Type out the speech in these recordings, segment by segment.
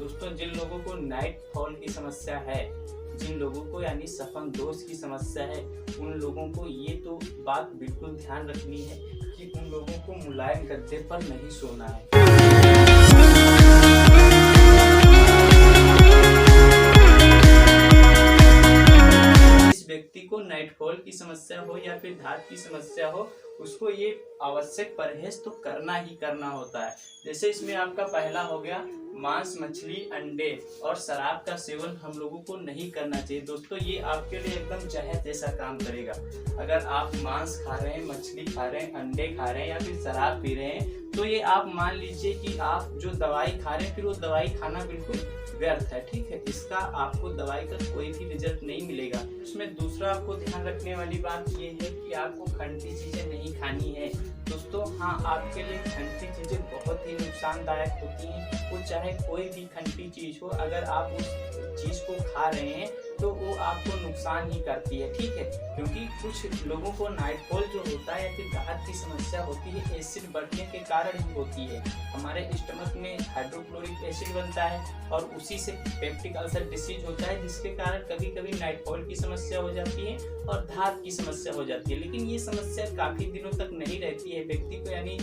दोस्तों जिन लोगों को नाइट फॉल की समस्या है, जिन लोगों को यानी सफन दोष की समस्या है, उन लोगों को ये तो बात बिल्कुल ध्यान रखनी है कि उन लोगों को मुलायम गद्दे पर नहीं सोना है। जिस व्यक्ति को नाइट फॉल की समस्या हो या फिर धात की समस्या हो, उसको ये आवश्यक परहेज तो करना ही करना होता है। जैसे इसमें आपका पहला हो गया मांस, मछली, अंडे और शराब का सेवन हम लोगों को नहीं करना चाहिए। दोस्तों ये आपके लिए एकदम जहर जैसा काम करेगा। अगर आप मांस खा रहे हैं, मछली खा रहे हैं, अंडे खा रहे हैं या फिर शराब पी रहे हैं, तो ये आप मान लीजिए कि आप जो दवाई खा रहे हैं फिर वो दवाई खाना बिल्कुल व्यर्थ है। ठीक है, इसका आपको दवाई का कोई भी रिजल्ट नहीं मिलेगा। इसमें दूसरा आपको ध्यान रखने वाली बात ये है कि आपको खंडी चीजें नहीं खानी है। दोस्तों हाँ, आपके लिए खंडी चीजें बहुत ही नुकसानदायक होती हैं। वो चाहे कोई भी खंडी चीज हो, अगर आप उस चीज को खा रहे हैं तो वो आपको नुकसान ही करती है। ठीक है, क्योंकि कुछ लोगों को नाइट फॉल जो होता है या फिर दाहत की समस्या होती है, एसिड बढ़ने के कारण ही होती है। हमारे स्टमक में हाइड्रोक्लोरिक एसिड बनता है और उसी से पेप्टिक अल्सर डिसीज होता है, जिसके कारण कभी कभी नाइट फॉल की समस्या हो जाती है और धात की समस्या हो जाती है। लेकिन ये समस्या काफी दिनों तक नहीं रहती है व्यक्ति को, यानी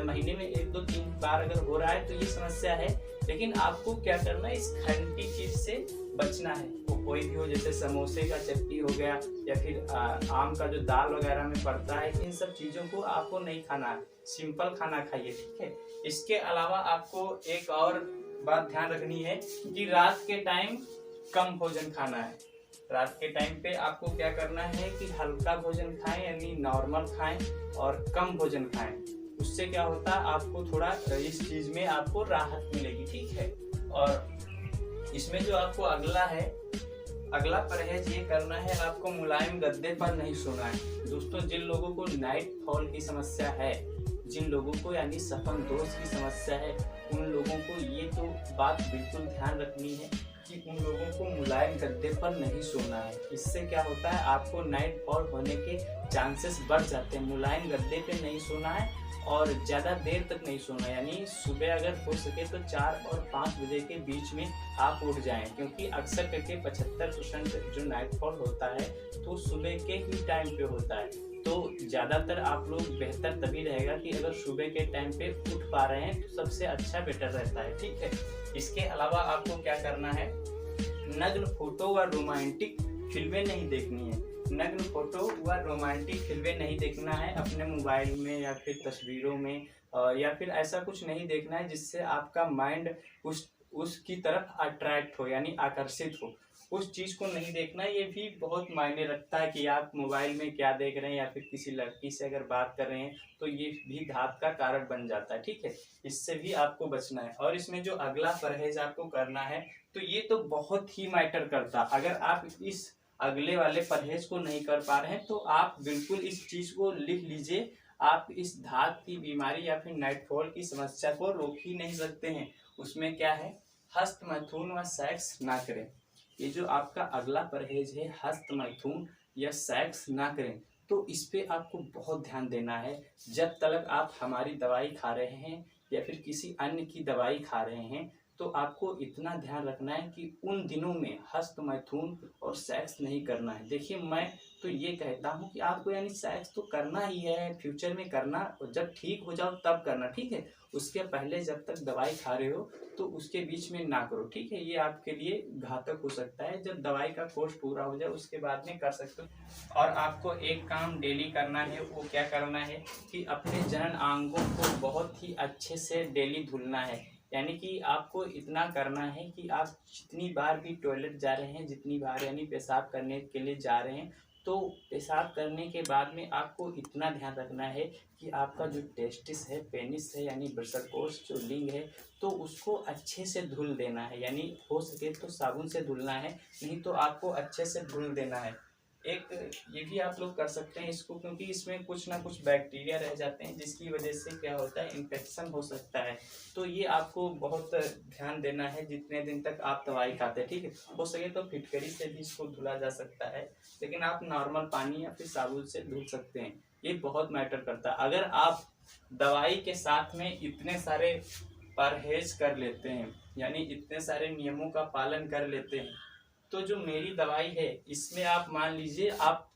महीने में 1, 2, 3 बार अगर हो रहा है तो ये समस्या है। लेकिन आपको क्या करना है, इस खंडी चीज से बचना है। वो कोई भी हो, जैसे समोसे का चटनी हो गया या फिर आम का जो दाल वगैरह में पड़ता है, इन सब चीजों को आपको नहीं खाना है। सिंपल खाना खाइए। ठीक है, इसके अलावा आपको एक और बात ध्यान रखनी है कि रात के टाइम कम भोजन खाना है। रात के टाइम पे आपको क्या करना है कि हल्का भोजन खाएं, यानी नॉर्मल खाएं और कम भोजन खाएं। उससे क्या होता है, आपको थोड़ा इस चीज में आपको राहत मिलेगी। ठीक है, और इसमें जो आपको अगला परहेज ये करना है, आपको मुलायम गद्दे पर नहीं सोना है। दोस्तों जिन लोगों को नाइट फॉल की समस्या है, जिन लोगों को यानी सपन दोष की समस्या है, उन लोगों को ये तो बात बिल्कुल ध्यान रखनी है कि उन लोगों को मुलायम गद्दे पर नहीं सोना है। इससे क्या होता है, आपको नाइट फॉल होने के चांसेस बढ़ जाते हैं। मुलायम गद्दे पे नहीं सोना है और ज़्यादा देर तक नहीं सोना, यानी सुबह अगर हो सके तो 4 और 5 बजे के बीच में आप उठ जाएं, क्योंकि अक्सर करके 75% जो नाइट फॉल होता है तो सुबह के ही टाइम पे होता है। तो ज़्यादातर आप लोग बेहतर तभी रहेगा कि अगर सुबह के टाइम पे उठ पा रहे हैं तो सबसे अच्छा बेटर रहता है। ठीक है, इसके अलावा आपको क्या करना है, नग्न फोटो व रोमांटिक फिल्में नहीं देखनी है। नग्न फोटो व रोमांटिक फिल्में नहीं देखना है अपने मोबाइल में या फिर तस्वीरों में, या फिर ऐसा कुछ नहीं देखना है जिससे आपका माइंड उसकी तरफ अट्रैक्ट हो, यानी आकर्षित हो। उस चीज़ को नहीं देखना। ये भी बहुत मायने रखता है कि आप मोबाइल में क्या देख रहे हैं या फिर किसी लड़की से अगर बात कर रहे हैं तो ये भी धात का कारण बन जाता है। ठीक है, इससे भी आपको बचना है। और इसमें जो अगला परहेज आपको करना है तो ये तो बहुत ही मैटर करता। अगर आप इस अगले वाले परहेज को नहीं कर पा रहे हैं तो आप बिल्कुल इस चीज़ को लिख लीजिए। आप इस धात की बीमारी या फिर नाइट फॉल की समस्या को रोक ही नहीं सकते हैं। उसमें क्या है, हस्त मैथुन व सेक्स ना करें। ये जो आपका अगला परहेज है, हस्त मैथुन या सेक्स ना करें, तो इस पे आपको बहुत ध्यान देना है। जब तक आप हमारी दवाई खा रहे हैं या फिर किसी अन्य की दवाई खा रहे हैं तो आपको इतना ध्यान रखना है कि उन दिनों में हस्त मैथुन और सेक्स नहीं करना है। देखिए मैं तो ये कहता हूँ कि आपको यानी सेक्स तो करना ही है, फ्यूचर में करना, और जब ठीक हो जाओ तब करना। ठीक है, उसके पहले जब तक दवाई खा रहे हो तो उसके बीच में ना करो। ठीक है, ये आपके लिए घातक हो सकता है। जब दवाई का कोर्स पूरा हो जाए उसके बाद में कर सकते हो। और आपको एक काम डेली करना है, वो क्या करना है कि अपने जनन अंगों को बहुत ही अच्छे से डेली धुलना है। यानी कि आपको इतना करना है कि आप जितनी बार भी टॉयलेट जा रहे हैं, जितनी बार यानी पेशाब करने के लिए जा रहे हैं, तो पेशाब करने के बाद में आपको इतना ध्यान रखना है कि आपका जो टेस्टिस है, पेनिस है, यानी वृषणकोष जो लिंग है, तो उसको अच्छे से धुल देना है। यानी हो सके तो साबुन से धुलना है, नहीं तो आपको अच्छे से धुल देना है। एक ये भी आप लोग कर सकते हैं इसको, क्योंकि इसमें कुछ ना कुछ बैक्टीरिया रह जाते हैं जिसकी वजह से क्या होता है, इन्फेक्शन हो सकता है। तो ये आपको बहुत ध्यान देना है जितने दिन तक आप दवाई खाते हैं। ठीक है, हो सके तो फिटकरी से भी इसको धुला जा सकता है, लेकिन आप नॉर्मल पानी या फिर साबुन से धुल सकते हैं। ये बहुत मैटर करता है। अगर आप दवाई के साथ में इतने सारे परहेज कर लेते हैं यानी इतने सारे नियमों का पालन कर लेते हैं, तो जो मेरी दवाई है इसमें आप मान लीजिए आप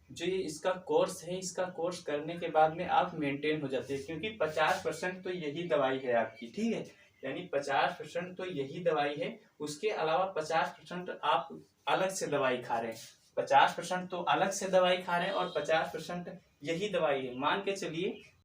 जो ये इसका कोर्स है, इसका कोर्स करने के बाद में आप मेंटेन हो जाते हैं, क्योंकि 50% तो यही दवाई है आपकी, ठीक है। यानी 50% तो यही दवाई है, उसके अलावा 50% आप अलग से दवाई खा रहे हैं। 50% तो अलग से दवाई खा रहे हैं और 50% यही दवाई है। मान के चलिए